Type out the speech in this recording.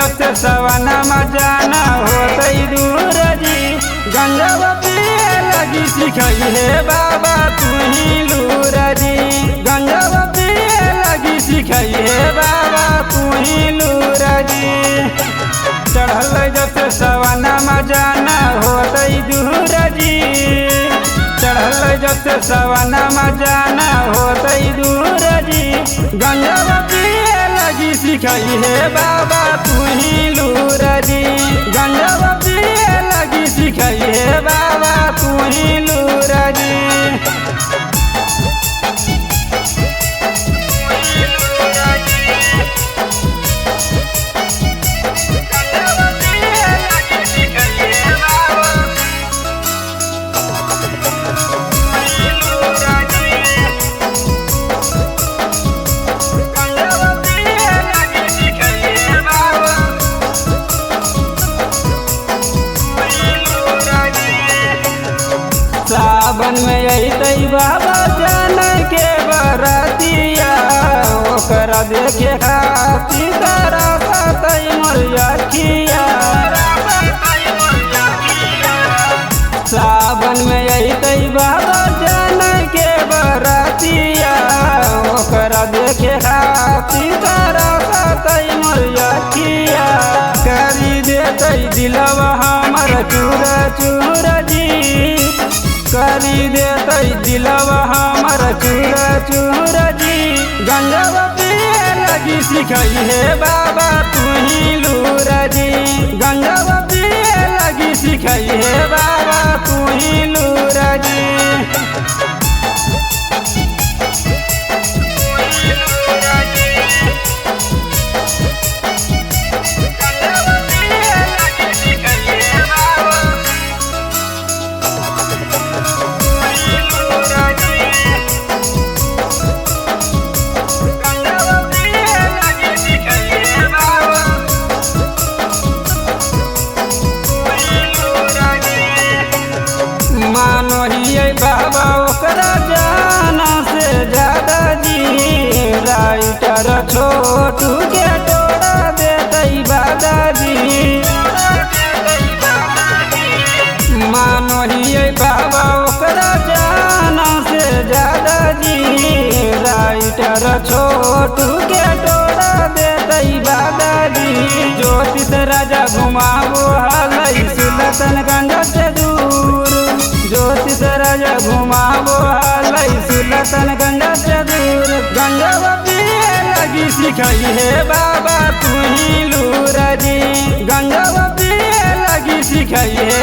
जब से सवाना मजाना होते दूर जी। गंजा पिए लगी सिखाई है बाबा तू ही लूर जी। गंजा पिए लगी सिखाई है बाबा तू ही लूर जी। चढ़ल जब से सवाना मजाना होते दूर जी। चढ़ल जब से सवाना मजाना होते दूर जी। गंजा पिए लगी सिखाई है बाबा तू ही लूर जी। गंजा पिए लगी सिखाई है बाबा तू ही लूर जी। सावन में अतई बाबा जान के बरतिया ओकरा देखे खातिर तरसतई मोर अखिया। सावन में अतई बाबा जान के बरतिया ओकरा देखे खातिर तरसतई मोर अखिया। करी देतई दिलवा हमर चूर चूर जी। करी देतई दिलवा हमर चूर चूर जी। गंजा पिए लगी सिखाई है बाबा तू ही लूर जी। गंजा पिए लगी सिखाई है बाबा तू ही लूर जी। मानो ही बाबा ओकरा जाना से ज्यादा जी। राइटर छोटू के टोड़ा देतई बादा जी। मानो ही बाबा ओकरा जाना से ज्यादा जी। राइटर छोटू के टोड़ा देतई बादा जी। ज्योतिष राजा घुमावो हलई सुल्तानगंज से दूर। ज्योतिष राजा घुमावो हलई सुल्तानगंज से दूर। गंजा पिए लगी सिखाई है बाबा तू ही लूर जी। गंजा पिए लगी सिखाई है